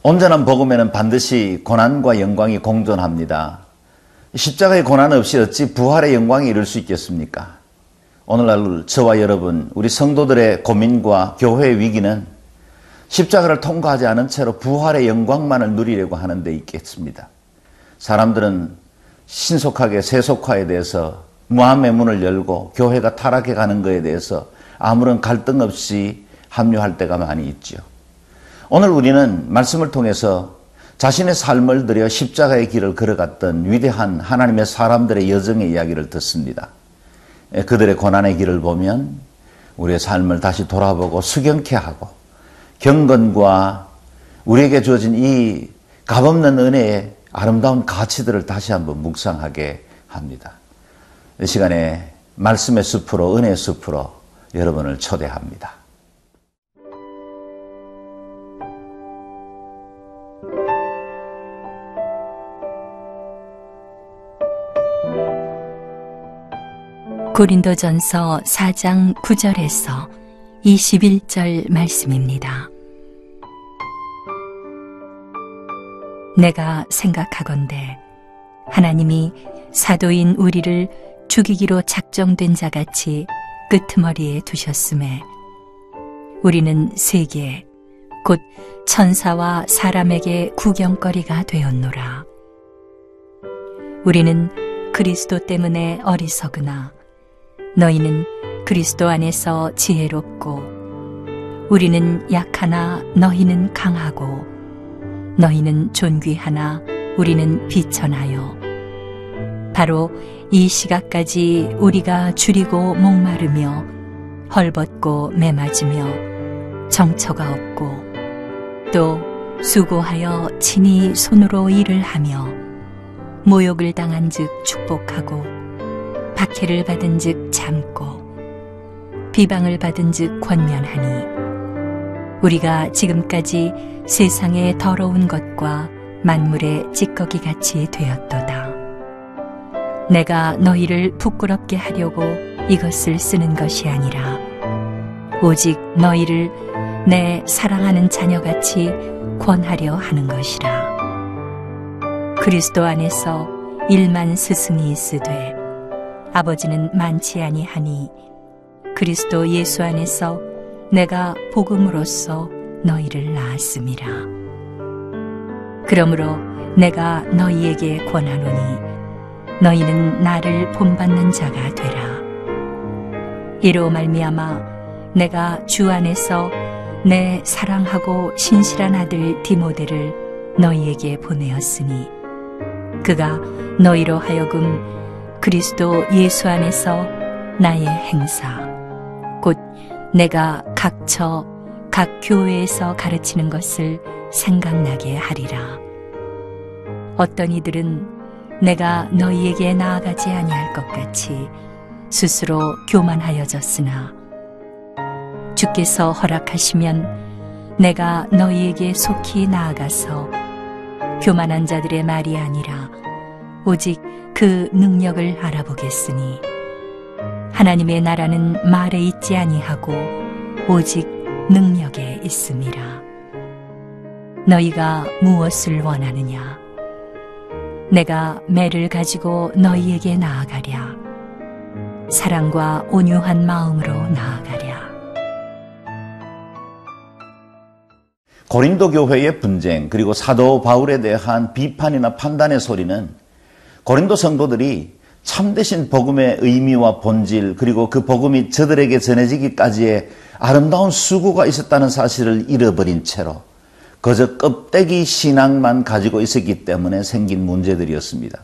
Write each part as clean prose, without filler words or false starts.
온전한 복음에는 반드시 고난과 영광이 공존합니다. 십자가의 고난 없이 어찌 부활의 영광에 이를 수 있겠습니까? 오늘날 저와 여러분, 우리 성도들의 고민과 교회의 위기는 십자가를 통과하지 않은 채로 부활의 영광만을 누리려고 하는 데 있겠습니다. 사람들은 신속하게 세속화에 대해서 무함의 문을 열고 교회가 타락해 가는 것에 대해서 아무런 갈등 없이 합류할 때가 많이 있죠. 오늘 우리는 말씀을 통해서 자신의 삶을 들여 십자가의 길을 걸어갔던 위대한 하나님의 사람들의 여정의 이야기를 듣습니다. 그들의 고난의 길을 보면 우리의 삶을 다시 돌아보고 수경케 하고 경건과 우리에게 주어진 이 값없는 은혜의 아름다운 가치들을 다시 한번 묵상하게 합니다. 이 시간에 말씀의 숲으로, 은혜의 숲으로 여러분을 초대합니다. 고린도전서 4장 9절에서 21절 말씀입니다. 내가 생각하건대 하나님이 사도인 우리를 죽이기로 작정된 자같이 끄트머리에 두셨음에 우리는 세계 곧 천사와 사람에게 구경거리가 되었노라. 우리는 그리스도 때문에 어리석으나 너희는 그리스도 안에서 지혜롭고 우리는 약하나 너희는 강하고 너희는 존귀하나 우리는 비천하여 바로 이 시각까지 우리가 줄이고 목마르며 헐벗고 매맞으며 정처가 없고 또 수고하여 친히 손으로 일을 하며 모욕을 당한 즉 축복하고 박해를 받은 즉 참고 비방을 받은 즉 권면하니 우리가 지금까지 세상의 더러운 것과 만물의 찌꺼기같이 되었도다. 내가 너희를 부끄럽게 하려고 이것을 쓰는 것이 아니라 오직 너희를 내 사랑하는 자녀같이 권하려 하는 것이라. 그리스도 안에서 1만 스승이 있으되 아버지는 많지 아니하니 그리스도 예수 안에서 내가 복음으로써 너희를 낳았음이라. 그러므로 내가 너희에게 권하노니 너희는 나를 본받는 자가 되라. 이로 말미암아 내가 주 안에서 내 사랑하고 신실한 아들 디모데를 너희에게 보내었으니 그가 너희로 하여금 그리스도 예수 안에서 나의 행사 곧 내가 각처 각 교회에서 가르치는 것을 생각나게 하리라. 어떤 이들은 내가 너희에게 나아가지 아니할 것 같이 스스로 교만하여졌으나 주께서 허락하시면 내가 너희에게 속히 나아가서 교만한 자들의 말이 아니라 오직 그 능력을 알아보겠으니 하나님의 나라는 말에 있지 아니하고 오직 능력에 있음이라. 너희가 무엇을 원하느냐? 내가 매를 가지고 너희에게 나아가랴. 사랑과 온유한 마음으로 나아가랴. 고린도 교회의 분쟁 그리고 사도 바울에 대한 비판이나 판단의 소리는 고린도 성도들이 참되신 복음의 의미와 본질 그리고 그 복음이 저들에게 전해지기까지의 아름다운 수고가 있었다는 사실을 잃어버린 채로 그저 껍데기 신앙만 가지고 있었기 때문에 생긴 문제들이었습니다.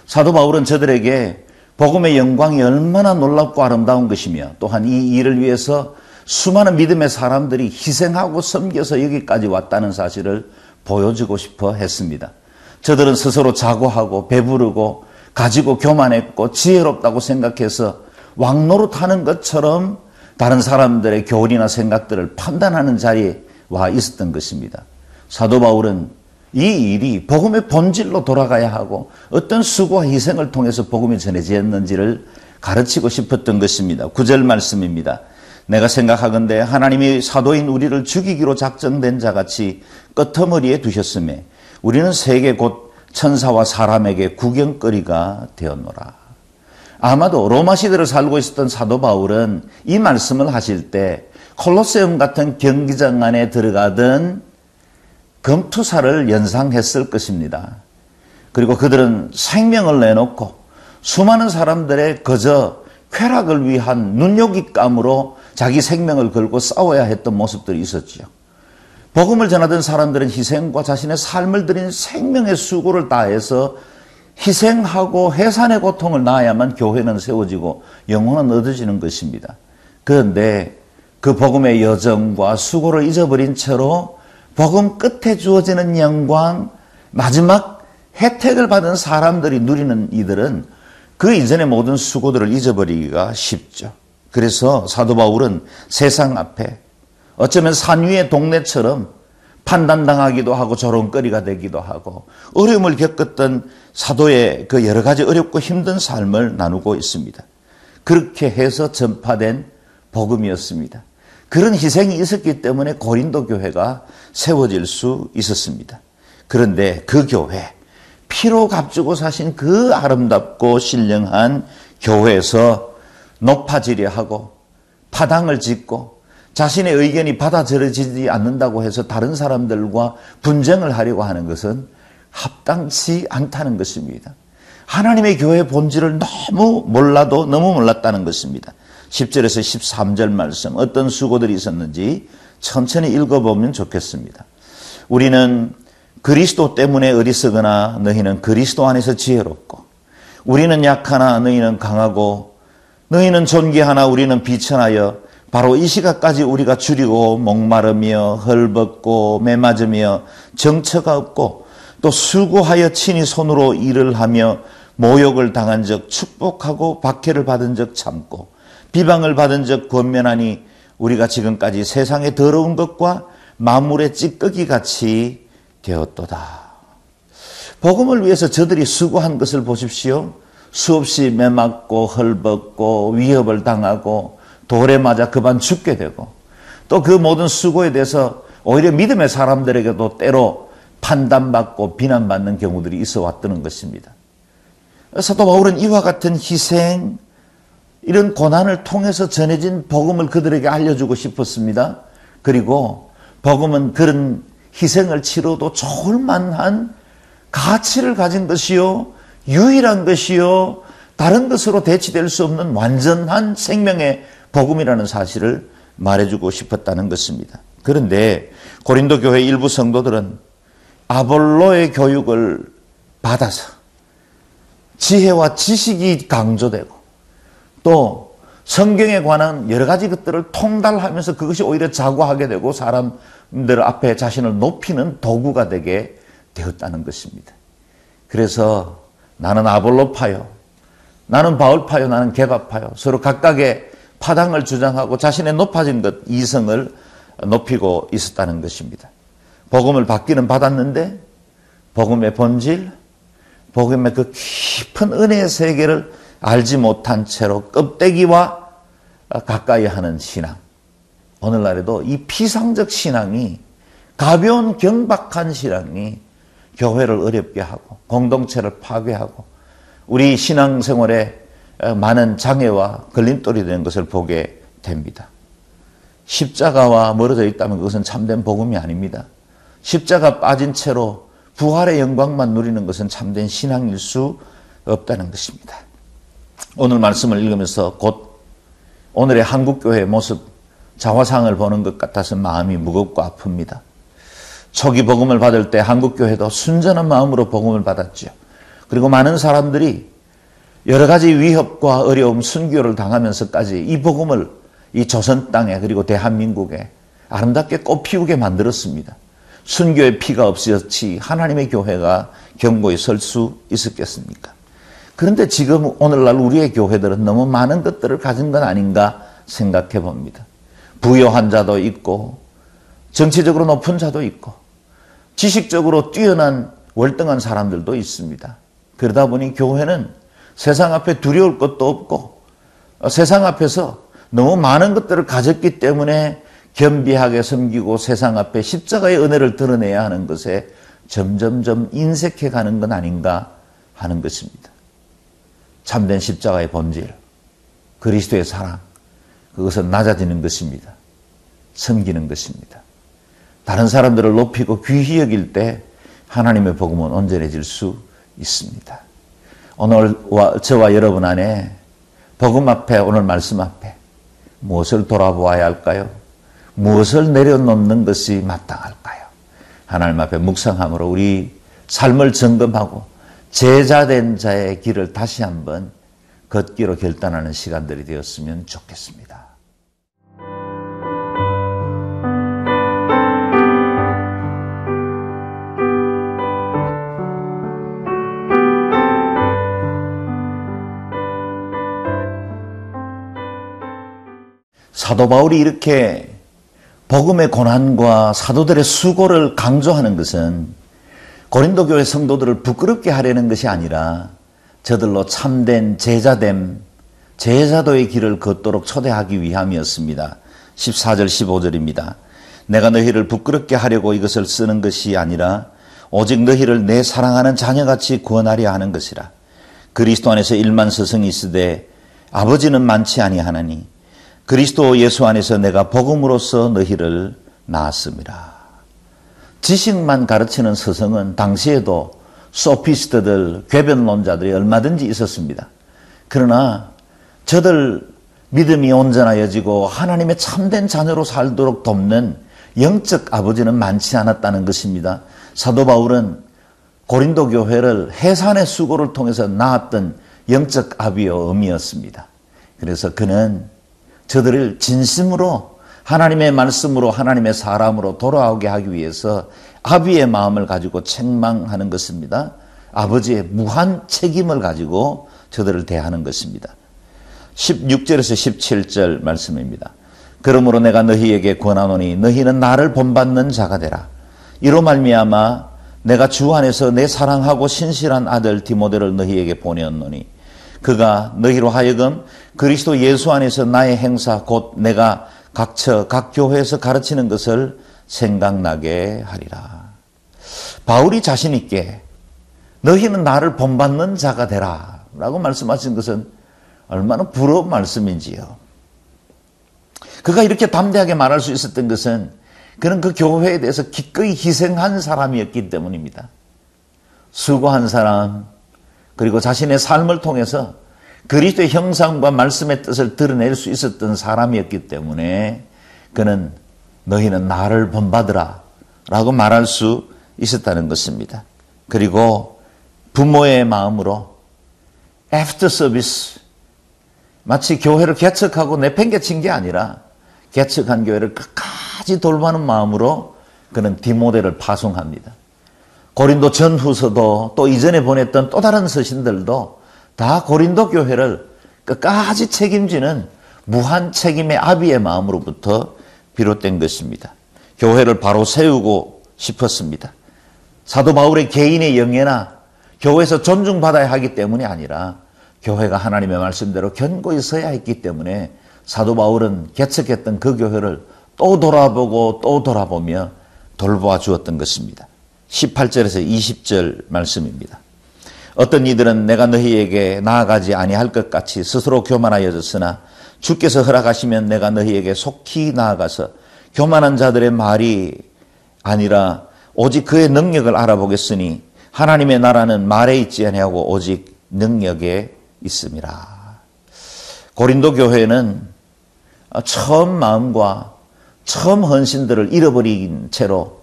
사도 바울은 저들에게 복음의 영광이 얼마나 놀랍고 아름다운 것이며 또한 이 일을 위해서 수많은 믿음의 사람들이 희생하고 섬겨서 여기까지 왔다는 사실을 보여주고 싶어 했습니다. 저들은 스스로 자고하고 배부르고 가지고 교만했고 지혜롭다고 생각해서 왕노릇하는 것처럼 다른 사람들의 교훈이나 생각들을 판단하는 자리에 와 있었던 것입니다. 사도 바울은 이 일이 복음의 본질로 돌아가야 하고 어떤 수고와 희생을 통해서 복음이 전해졌는지를 가르치고 싶었던 것입니다. 9절 말씀입니다. 내가 생각하건대 하나님이 사도인 우리를 죽이기로 작정된 자같이 끄트머리에 두셨음에 우리는 세계 곧 천사와 사람에게 구경거리가 되었노라. 아마도 로마 시대를 살고 있었던 사도 바울은 이 말씀을 하실 때 콜로세움 같은 경기장 안에 들어가던 검투사를 연상했을 것입니다. 그리고 그들은 생명을 내놓고 수많은 사람들의 그저 쾌락을 위한 눈요깃감으로 자기 생명을 걸고 싸워야 했던 모습들이 있었죠. 복음을 전하던 사람들은 희생과 자신의 삶을 들인 생명의 수고를 다해서 희생하고 해산의 고통을 낳아야만 교회는 세워지고 영혼은 얻어지는 것입니다. 그런데 그 복음의 여정과 수고를 잊어버린 채로 복음 끝에 주어지는 영광, 마지막 혜택을 받은 사람들이 누리는 이들은 그 이전의 모든 수고들을 잊어버리기가 쉽죠. 그래서 사도 바울은 세상 앞에 어쩌면 산 위의 동네처럼 판단당하기도 하고 조롱거리가 되기도 하고 어려움을 겪었던 사도의 그 여러 가지 어렵고 힘든 삶을 나누고 있습니다. 그렇게 해서 전파된 복음이었습니다. 그런 희생이 있었기 때문에 고린도 교회가 세워질 수 있었습니다. 그런데 그 교회, 피로 값주고 사신 그 아름답고 신령한 교회에서 높아지려 하고 파당을 짓고 자신의 의견이 받아들여지지 않는다고 해서 다른 사람들과 분쟁을 하려고 하는 것은 합당치 않다는 것입니다. 하나님의 교회의 본질을 너무 몰랐다는 것입니다. 10절에서 13절 말씀 어떤 수고들이 있었는지 천천히 읽어보면 좋겠습니다. 우리는 그리스도 때문에 어리석으나 너희는 그리스도 안에서 지혜롭고 우리는 약하나 너희는 강하고 너희는 존귀하나 우리는 비천하여 바로 이 시각까지 우리가 줄이고 목마르며 헐벗고 매맞으며 정처가 없고 또 수고하여 친히 손으로 일을 하며 모욕을 당한 적 축복하고 박해를 받은 적 참고 비방을 받은 적 권면하니 우리가 지금까지 세상의 더러운 것과 만물의 찌꺼기 같이 되었도다. 복음을 위해서 저들이 수고한 것을 보십시오. 수없이 매맞고 헐벗고 위협을 당하고 돌에 맞아 그만 죽게 되고 또 그 모든 수고에 대해서 오히려 믿음의 사람들에게도 때로 판단받고 비난받는 경우들이 있어 왔다는 것입니다. 사도 바울은 이와 같은 희생, 이런 고난을 통해서 전해진 복음을 그들에게 알려주고 싶었습니다. 그리고 복음은 그런 희생을 치러도 좋을 만한 가치를 가진 것이요, 유일한 것이요, 다른 것으로 대치될 수 없는 완전한 생명의 복음이라는 사실을 말해주고 싶었다는 것입니다. 그런데 고린도 교회 일부 성도들은 아볼로의 교육을 받아서 지혜와 지식이 강조되고 또 성경에 관한 여러 가지 것들을 통달하면서 그것이 오히려 자고하게 되고 사람들 앞에 자신을 높이는 도구가 되게 되었다는 것입니다. 그래서 나는 아볼로파요, 나는 바울파요, 나는 게바파요, 서로 각각의 파당을 주장하고 자신의 높아진 것, 이성을 높이고 있었다는 것입니다. 복음을 받기는 받았는데 복음의 본질, 복음의 그 깊은 은혜의 세계를 알지 못한 채로 껍데기와 가까이 하는 신앙. 오늘날에도 이 피상적 신앙이, 가벼운 경박한 신앙이 교회를 어렵게 하고 공동체를 파괴하고 우리 신앙생활에 많은 장애와 걸림돌이 되는 것을 보게 됩니다. 십자가와 멀어져 있다면 그것은 참된 복음이 아닙니다. 십자가 빠진 채로 부활의 영광만 누리는 것은 참된 신앙일 수 없다는 것입니다. 오늘 말씀을 읽으면서 곧 오늘의 한국교회의 모습, 자화상을 보는 것 같아서 마음이 무겁고 아픕니다. 초기 복음을 받을 때 한국교회도 순전한 마음으로 복음을 받았죠. 그리고 많은 사람들이 여러 가지 위협과 어려움, 순교를 당하면서까지 이 복음을 이 조선 땅에 그리고 대한민국에 아름답게 꽃피우게 만들었습니다. 순교의 피가 없었지 하나님의 교회가 견고히 설 수 있었겠습니까? 그런데 지금 오늘날 우리의 교회들은 너무 많은 것들을 가진 건 아닌가 생각해 봅니다. 부유한 자도 있고 정치적으로 높은 자도 있고 지식적으로 뛰어난 월등한 사람들도 있습니다. 그러다 보니 교회는 세상 앞에 두려울 것도 없고 세상 앞에서 너무 많은 것들을 가졌기 때문에 겸비하게 섬기고 세상 앞에 십자가의 은혜를 드러내야 하는 것에 점점점 인색해 가는 건 아닌가 하는 것입니다. 참된 십자가의 본질, 그리스도의 사랑, 그것은 낮아지는 것입니다. 섬기는 것입니다. 다른 사람들을 높이고 귀히 여길 때 하나님의 복음은 온전해질 수 있습니다. 오늘 저와 여러분 안에 복음 앞에, 오늘 말씀 앞에 무엇을 돌아보아야 할까요? 무엇을 내려놓는 것이 마땅할까요? 하나님 앞에 묵상함으로 우리 삶을 점검하고 제자된 자의 길을 다시 한번 걷기로 결단하는 시간들이 되었으면 좋겠습니다. 사도 바울이 이렇게 복음의 고난과 사도들의 수고를 강조하는 것은 고린도 교회 성도들을 부끄럽게 하려는 것이 아니라 저들로 참된 제자됨, 제자도의 길을 걷도록 초대하기 위함이었습니다. 14절 15절입니다. 내가 너희를 부끄럽게 하려고 이것을 쓰는 것이 아니라 오직 너희를 내 사랑하는 자녀같이 구원하려 하는 것이라. 그리스도 안에서 일만 서성이 있으되 아버지는 많지 아니하나니 그리스도 예수 안에서 내가 복음으로써 너희를 낳았음이라. 지식만 가르치는 서성은 당시에도 소피스트들, 궤변론자들이 얼마든지 있었습니다. 그러나 저들 믿음이 온전하여지고 하나님의 참된 자녀로 살도록 돕는 영적 아버지는 많지 않았다는 것입니다. 사도 바울은 고린도 교회를 해산의 수고를 통해서 낳았던 영적 아비요 어미였습니다. 그래서 그는 저들을 진심으로 하나님의 말씀으로 하나님의 사람으로 돌아오게 하기 위해서 아비의 마음을 가지고 책망하는 것입니다. 아버지의 무한 책임을 가지고 저들을 대하는 것입니다. 16절에서 17절 말씀입니다. 그러므로 내가 너희에게 권하노니 너희는 나를 본받는 자가 되라. 이로 말미암아 내가 주 안에서 내 사랑하고 신실한 아들 디모데를 너희에게 보내었노니 그가 너희로 하여금 그리스도 예수 안에서 나의 행사 곧 내가 각 교회에서 가르치는 것을 생각나게 하리라. 바울이 자신 있게 너희는 나를 본받는 자가 되라 라고 말씀하신 것은 얼마나 부러운 말씀인지요. 그가 이렇게 담대하게 말할 수 있었던 것은 그는 그 교회에 대해서 기꺼이 희생한 사람이었기 때문입니다. 수고한 사람, 그리고 자신의 삶을 통해서 그리스도의 형상과 말씀의 뜻을 드러낼 수 있었던 사람이었기 때문에 그는 너희는 나를 본받으라 라고 말할 수 있었다는 것입니다. 그리고 부모의 마음으로 애프터 서비스, 마치 교회를 개척하고 내팽개친 게 아니라 개척한 교회를 끝까지 돌보는 마음으로 그는 디모데를 파송합니다. 고린도 전후서도 또 이전에 보냈던 또 다른 서신들도 다 고린도 교회를 끝까지 책임지는 무한 책임의 아비의 마음으로부터 비롯된 것입니다. 교회를 바로 세우고 싶었습니다. 사도 바울의 개인의 영예나 교회에서 존중받아야 하기 때문이 아니라 교회가 하나님의 말씀대로 견고히 서야 했기 때문에 사도 바울은 개척했던 그 교회를 또 돌아보고 또 돌아보며 돌보아 주었던 것입니다. 18절에서 20절 말씀입니다. 어떤 이들은 내가 너희에게 나아가지 아니할 것 같이 스스로 교만하여졌으나 주께서 허락하시면 내가 너희에게 속히 나아가서 교만한 자들의 말이 아니라 오직 그의 능력을 알아보겠으니 하나님의 나라는 말에 있지 아니하고 오직 능력에 있음이라. 고린도 교회는 처음 마음과 처음 헌신들을 잃어버린 채로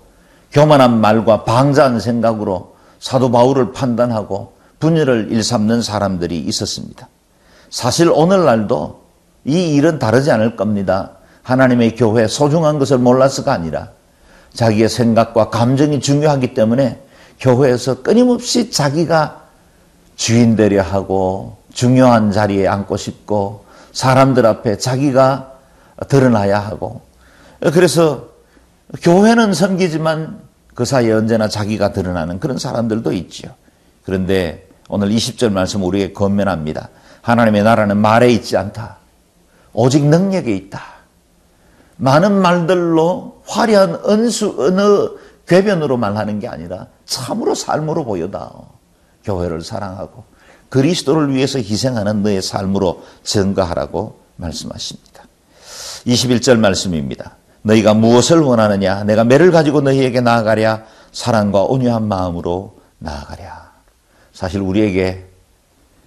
교만한 말과 방자한 생각으로 사도 바울을 판단하고 분열을 일삼는 사람들이 있었습니다. 사실 오늘날도 이 일은 다르지 않을 겁니다. 하나님의 교회 소중한 것을 몰라서가 아니라 자기의 생각과 감정이 중요하기 때문에 교회에서 끊임없이 자기가 주인 되려 하고 중요한 자리에 앉고 싶고 사람들 앞에 자기가 드러나야 하고, 그래서 교회는 섬기지만 그 사이에 언제나 자기가 드러나는 그런 사람들도 있죠. 그런데 오늘 20절 말씀 우리에게 권면합니다. 하나님의 나라는 말에 있지 않다. 오직 능력에 있다. 많은 말들로 화려한 언어 궤변으로 말하는 게 아니라 참으로 삶으로 보여다. 교회를 사랑하고 그리스도를 위해서 희생하는 너의 삶으로 증거하라고 말씀하십니다. 21절 말씀입니다. 너희가 무엇을 원하느냐? 내가 매를 가지고 너희에게 나아가랴. 사랑과 온유한 마음으로 나아가랴. 사실 우리에게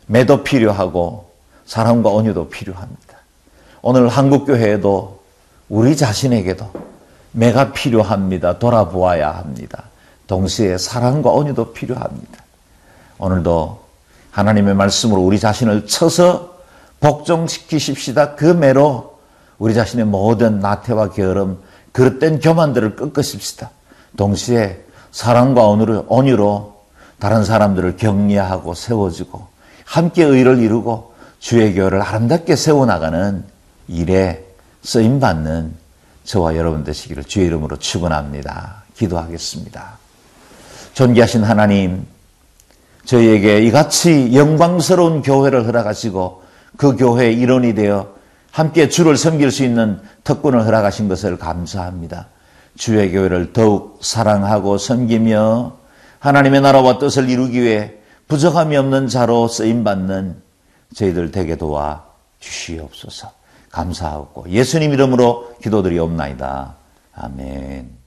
매도 필요하고 사랑과 온유도 필요합니다. 오늘 한국교회에도 우리 자신에게도 매가 필요합니다. 돌아보아야 합니다. 동시에 사랑과 온유도 필요합니다. 오늘도 하나님의 말씀으로 우리 자신을 쳐서 복종시키십시다. 그 매로 우리 자신의 모든 나태와 게으름, 그릇된 교만들을 꺾으십시다. 동시에 사랑과 온유로 다른 사람들을 격려하고 세워주고 함께 의를 이루고 주의 교회를 아름답게 세워나가는 일에 쓰임받는 저와 여러분 되시기를 주의 이름으로 축원합니다. 기도하겠습니다. 존귀하신 하나님, 저희에게 이같이 영광스러운 교회를 허락하시고 그 교회의 일원이 되어 함께 주를 섬길 수 있는 특권을 허락하신 것을 감사합니다. 주의 교회를 더욱 사랑하고 섬기며 하나님의 나라와 뜻을 이루기 위해 부족함이 없는 자로 쓰임받는 저희들 되게 도와 주시옵소서. 감사하고 예수님 이름으로 기도드리옵나이다. 아멘.